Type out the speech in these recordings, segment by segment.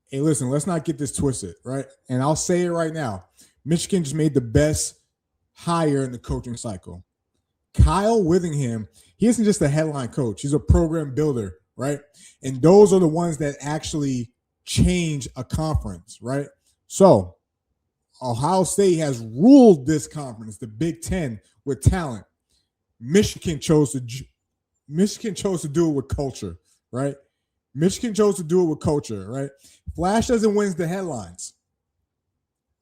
Hey, listen, let's not get this twisted, right? And I'll say it right now. Michigan just made the best hire in the coaching cycle. Kyle Whittingham, he isn't just a headline coach, he's a program builder, right? And those are the ones that actually change a conference, right? So Ohio State has ruled this conference, the Big Ten, with talent. Michigan chose to do it with culture, right? Michigan chose to do it with culture, right? Flash doesn't win the headlines.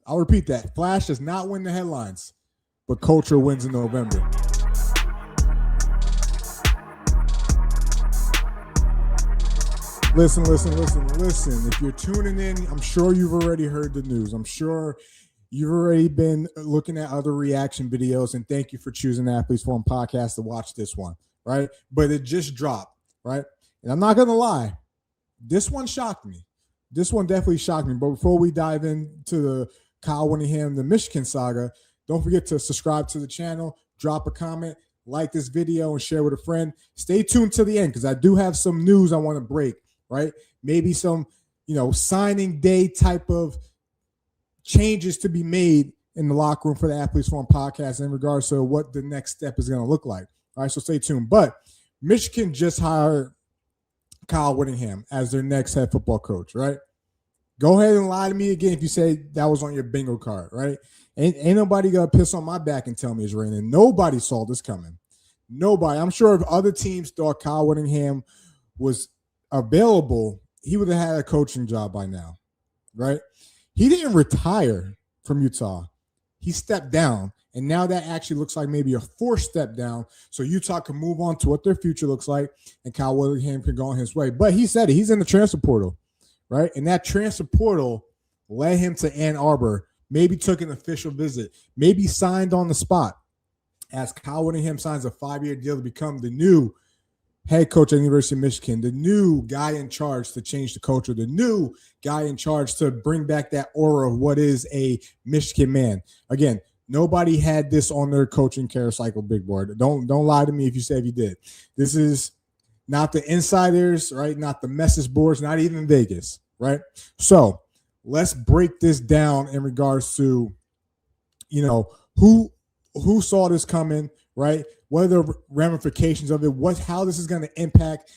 I'll repeat that. Flash does not win the headlines, but culture wins in November. Listen. If you're tuning in, I'm sure you've already heard the news. I'm sure you've already been looking at other reaction videos, and thank you for choosing the Athletes Forum podcast to watch this one, right? But it just dropped, right? And I'm not going to lie. This one shocked me. This one definitely shocked me. But before we dive into the Kyle Whittingham, the Michigan saga, don't forget to subscribe to the channel, drop a comment, like this video, and share with a friend. Stay tuned to the end because I do have some news I want to break, right? Maybe some, signing day type of changes to be made in the locker room for the Athletes Forum podcast in regards to what the next step is going to look like. All right, so stay tuned. But Michigan just hired Kyle Whittingham as their next head football coach, right? Go ahead and lie to me again if you say that was on your bingo card, right? Ain't nobody going to piss on my back and tell me it's raining. Nobody saw this coming. Nobody. I'm sure if other teams thought Kyle Whittingham was available, he would have had a coaching job by now, right? He didn't retire from Utah. He stepped down, and now that actually looks like maybe a forced step down so Utah can move on to what their future looks like, and Kyle Whittingham can go on his way. But he said it. He's in the transfer portal, right? And that transfer portal led him to Ann Arbor, maybe took an official visit, maybe signed on the spot as Kyle Whittingham signs a 5-year deal to become the new head coach at the University of Michigan, the new guy in charge to change the culture, the new guy in charge to bring back that aura of what is a Michigan man. Again, nobody had this on their coaching care cycle, big board. Don't lie to me if you say you did. This is not the insiders, right? Not the message boards, not even Vegas, right? So let's break this down in regards to, who saw this coming, right? What are the ramifications of it? How this is going to impact,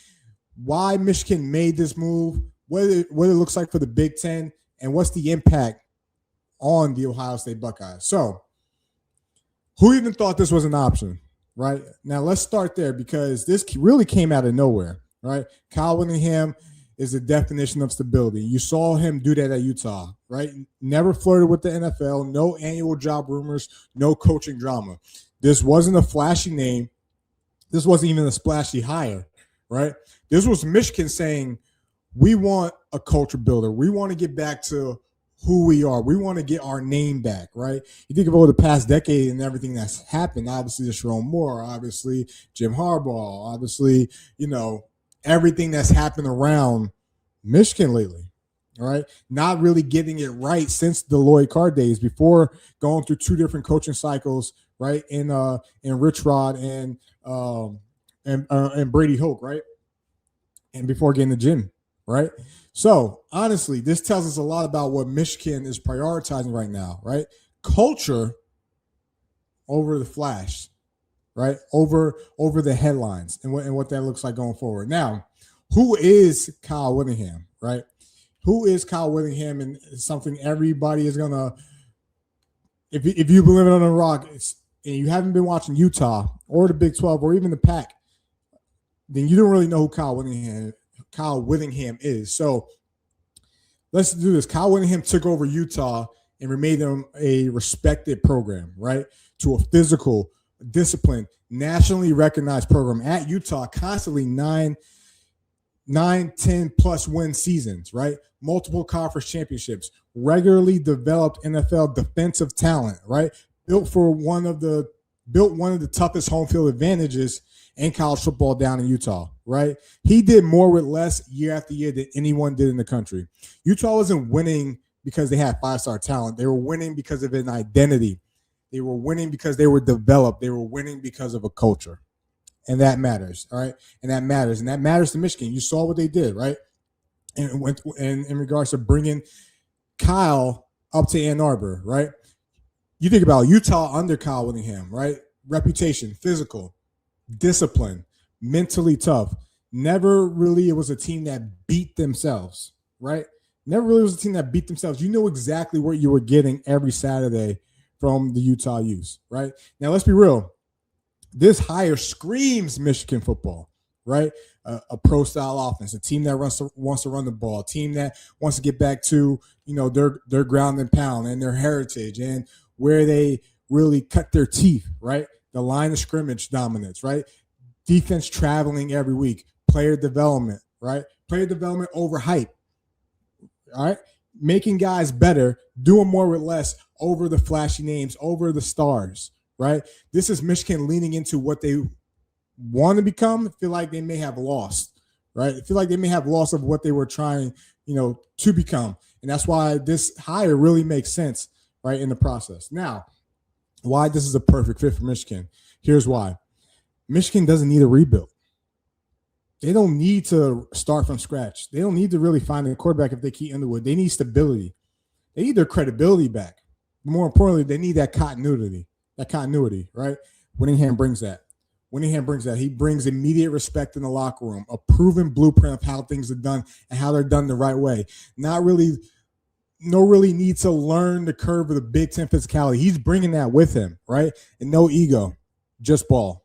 why Michigan made this move, what it looks like for the Big Ten, and what's the impact on the Ohio State Buckeyes. So who even thought this was an option, right? Now let's start there because this really came out of nowhere, right? Kyle Whittingham is the definition of stability. You saw him do that at Utah, right? Never flirted with the NFL, no annual job rumors, no coaching drama. This wasn't a flashy name. This wasn't even a splashy hire, right? This was Michigan saying, we want a culture builder. We want to get back to who we are. We want to get our name back, right? You think of over the past decade and everything that's happened, obviously the Sharon Moore, obviously Jim Harbaugh, obviously, everything that's happened around Michigan lately, all right? Not really getting it right since the Lloyd Carr days, before going through 2 different coaching cycles, right? In Rich Rod and Brady Hoke, right? And before getting the Jim, right? So honestly, this tells us a lot about what Michigan is prioritizing right now, right? Culture over the flash, right? Over the headlines and what that looks like going forward. Now, who is Kyle Whittingham, right? Who is Kyle Whittingham? And it's something everybody is gonna, if you've been living on a rock, and you haven't been watching Utah or the Big 12 or even the Pac, then you don't really know who Kyle Whittingham is. So let's do this. Kyle Whittingham took over Utah and made them a respected program, right? To a physical, disciplined, nationally recognized program at Utah, constantly 9, 10 plus win seasons, right? Multiple conference championships, regularly developed NFL defensive talent, right? Built one of the toughest home field advantages in college football down in Utah, right? He did more with less year after year than anyone did in the country. Utah wasn't winning because they had 5-star talent. They were winning because of an identity. They were winning because they were developed. They were winning because of a culture. And that matters, all right? And that matters to Michigan. You saw what they did, right? in regards to bringing Kyle up to Ann Arbor, right? You think about Utah under Kyle Whittingham, right? Reputation, physical, discipline, mentally tough. Never really it was a team that beat themselves, right? Never really was a team that beat themselves. You know exactly what you were getting every Saturday from the Utah Utes, right? Now, let's be real. This hire screams Michigan football, right? A pro-style offense, a team that wants to run the ball, a team that wants to get back to, their ground and pound and their heritage and where they really cut their teeth, right? The line of scrimmage dominance, right? Defense traveling every week, player development, right? Player development over hype, all right? Making guys better, doing more with less over the flashy names, over the stars, right? This is Michigan leaning into what they want to become. Feel like they may have lost, right? Feel like they may have lost of what they were trying, to become. And that's why this hire really makes sense, right, in the process. Now, why this is a perfect fit for Michigan. Here's why. Michigan doesn't need a rebuild. They don't need to start from scratch. They don't need to really find a quarterback if they keep Underwood. They need stability. They need their credibility back. More importantly, they need that continuity, right? Whittingham brings that. He brings immediate respect in the locker room, a proven blueprint of how things are done and how they're done the right way. No really need to learn the curve of the Big Ten physicality. He's bringing that with him, right? And no ego, just ball.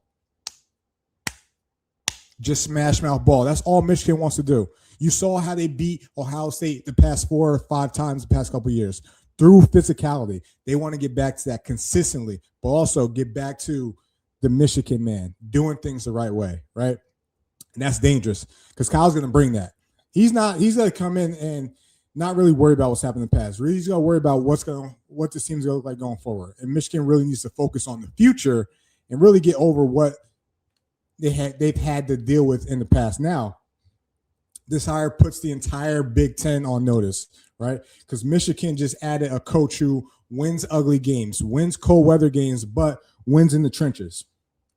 Just smash mouth ball. That's all Michigan wants to do. You saw how they beat Ohio State the past 4 or 5 times the past couple of years through physicality. They want to get back to that consistently, but also get back to the Michigan man doing things the right way, right? And that's dangerous because Kyle's going to bring that. He's going to come in and not really worry about what's happened in the past. Really, he's going to worry about what this team's going to look like going forward. And Michigan really needs to focus on the future and really get over what they've had to deal with in the past. Now, this hire puts the entire Big Ten on notice, right? Because Michigan just added a coach who wins ugly games, wins cold weather games, but wins in the trenches,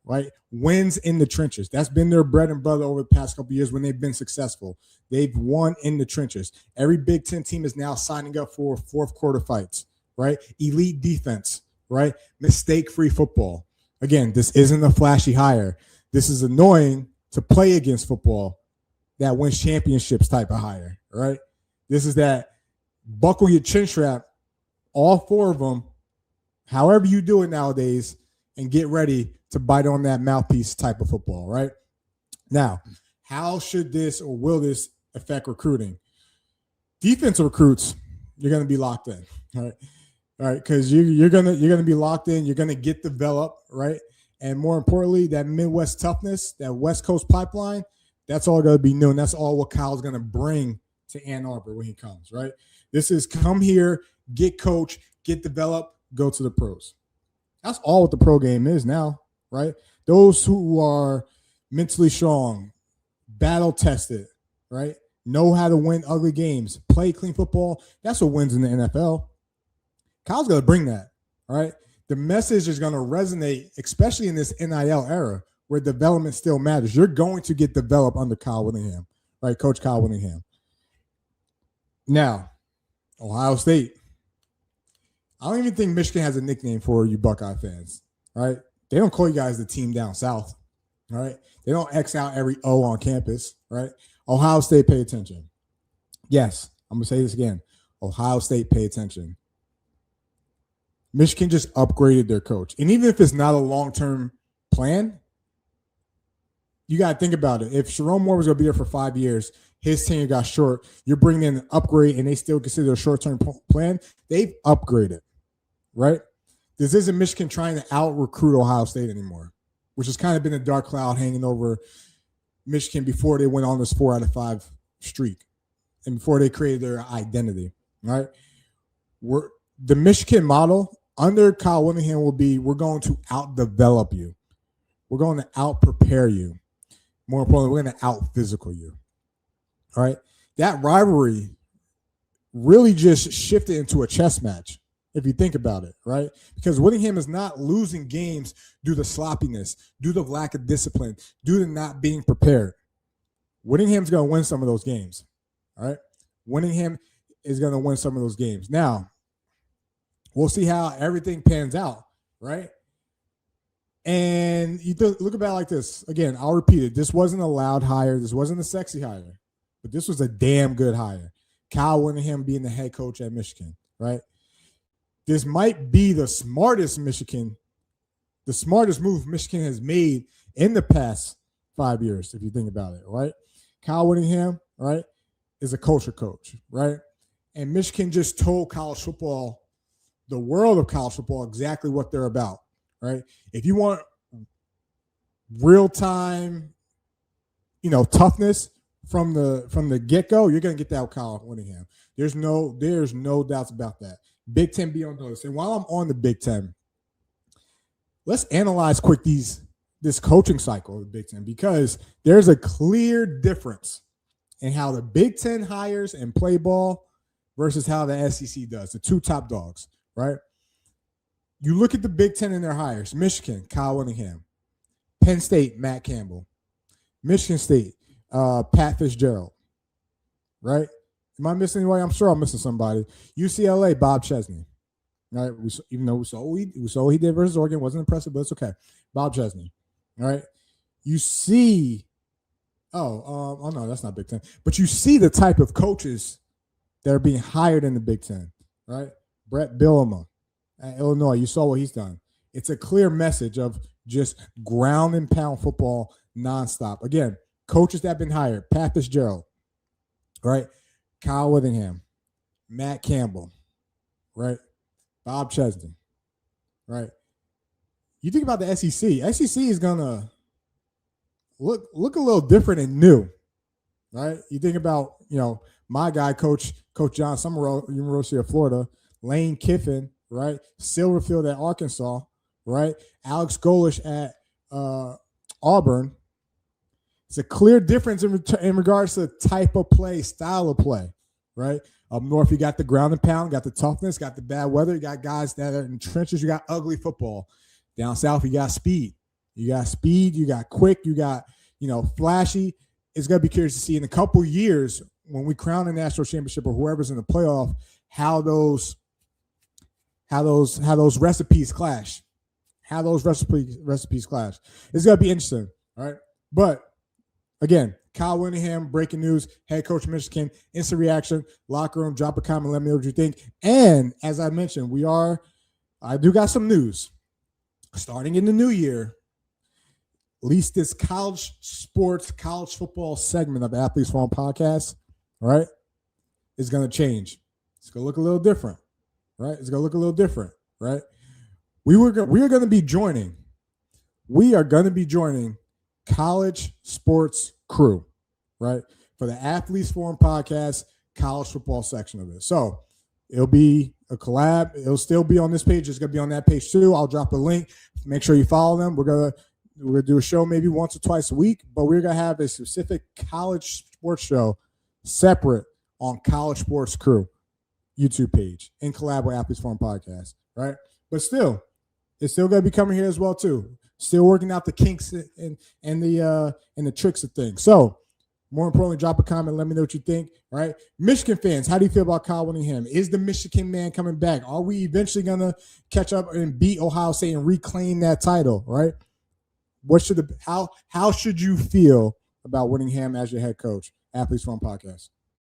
right? Wins in the trenches. That's been their bread and butter over the past couple of years when they've been successful. They've won in the trenches. Every Big Ten team is now signing up for fourth quarter fights, right? Elite defense, right? Mistake-free football. Again, this isn't a flashy hire. This is annoying to play against football that wins championships type of hire, right? This is that buckle your chin strap, all 4 of them, however you do it nowadays, and get ready to bite on that mouthpiece type of football, right? Now, how should this or will this affect recruiting? Defensive recruits, you're going to be locked in, all right? Because you're gonna be locked in. You're going to get developed, right? And more importantly, that Midwest toughness, that West Coast pipeline, that's all going to be new. And that's all what Kyle's going to bring to Ann Arbor when he comes, right? This is come here, get coached, get developed, go to the pros. That's all what the pro game is now, right? Those who are mentally strong, battle tested, right? Know how to win ugly games, play clean football. That's what wins in the NFL. Kyle's going to bring that, right? The message is going to resonate, especially in this NIL era where development still matters. You're going to get developed under Kyle Whittingham, right? Coach Kyle Whittingham. Now, Ohio State. I don't even think Michigan has a nickname for you Buckeye fans, right? They don't call you guys the team down south, right? They don't X out every O on campus, right? Ohio State, pay attention. Yes, I'm going to say this again. Ohio State, pay attention. Michigan just upgraded their coach. And even if it's not a long-term plan, you got to think about it. If Sharon Moore was going to be there for 5 years, his tenure got short, you're bringing in an upgrade and they still consider a short-term plan, they've upgraded, right? This isn't Michigan trying to out-recruit Ohio State anymore, which has kind of been a dark cloud hanging over Michigan before they went on this 4 out of 5 streak and before they created their identity, right? The Michigan model under Kyle Whittingham will be, we're going to out-develop you. We're going to out-prepare you. More importantly, we're going to out-physical you. All right? That rivalry really just shifted into a chess match, if you think about it, right? Because Whittingham is not losing games due to sloppiness, due to lack of discipline, due to not being prepared. Whittingham's going to win some of those games, all right? Whittingham is going to win some of those games. Now, we'll see how everything pans out, right? And you look about it like this. Again, I'll repeat it. This wasn't a loud hire. This wasn't a sexy hire. But this was a damn good hire. Kyle Whittingham being the head coach at Michigan, right? This might be the smartest move Michigan has made in the past 5 years, if you think about it, right? Kyle Whittingham, right, is a culture coach, right? And Michigan just told college football, the world of college football, exactly what they're about, right? If you want real-time, toughness from the get-go, you're going to get that with Kyle Whittingham. There's no doubts about that. Big Ten be on notice. And while I'm on the Big Ten, let's analyze quick this coaching cycle of the Big Ten, because there's a clear difference in how the Big Ten hires and play ball versus how the SEC does, the two top dogs, right? You look at the Big Ten and their hires. Michigan, Kyle Whittingham. Penn State, Matt Campbell. Michigan State, Pat Fitzgerald, right? Am I missing anybody? I'm sure I'm missing somebody. UCLA, Bob Chesney. All right, even though we saw what he did versus Oregon, wasn't impressive, but it's okay. Bob Chesney. All right. You see, oh no, that's not Big Ten. But you see the type of coaches that are being hired in the Big Ten, right? Brett Bielema at Illinois. You saw what he's done. It's a clear message of just ground and pound football nonstop. Again, coaches that have been hired: Pat Fitzgerald, right? Kyle Whittingham, Matt Campbell, right? Bob Chesney, right? You think about the SEC. SEC is gonna look a little different and new, right? You think about my guy, Coach John Summerall, University of Florida, Lane Kiffin, right? Silverfield at Arkansas, right? Alex Golish at Auburn. It's a clear difference in regards to the type of play, style of play, right? Up north, you got the ground and pound, got the toughness, got the bad weather. You got guys that are in trenches. You got ugly football. Down south, you got speed. You got quick, you got, flashy. It's going to be curious to see in a couple years when we crown a national championship or whoever's in the playoff, how those recipes clash. How those recipes clash. It's going to be interesting, all right? But again, Kyle Whittingham, breaking news, head coach of Michigan, instant reaction, locker room, drop a comment, let me know what you think. And as I mentioned, I do got some news. Starting in the new year, at least this college football segment of Athletes Forum Podcast, all right, is going to change. It's going to look a little different, right? It's going to look a little different, right? We are going to be joining College Sports Crew, right, for the Athletes Forum Podcast college football section of it. So it'll be a collab. It'll still be on this page. It's going to be on that page too. I'll drop a link. Make sure you follow them. We're gonna do a show maybe once or twice a week, but we're gonna have a specific college sports show separate on College Sports Crew YouTube page in collab with Athletes Forum Podcast, right? But still, it's still gonna be coming here as well too. Still working out the kinks and the tricks of things. So more importantly, drop a comment. Let me know what you think. All right. Michigan fans, how do you feel about Kyle Whittingham? Is the Michigan man coming back? Are we eventually going to catch up and beat Ohio State and reclaim that title? Right. How should you feel about Whittingham as your head coach? Athletes Forum Podcast.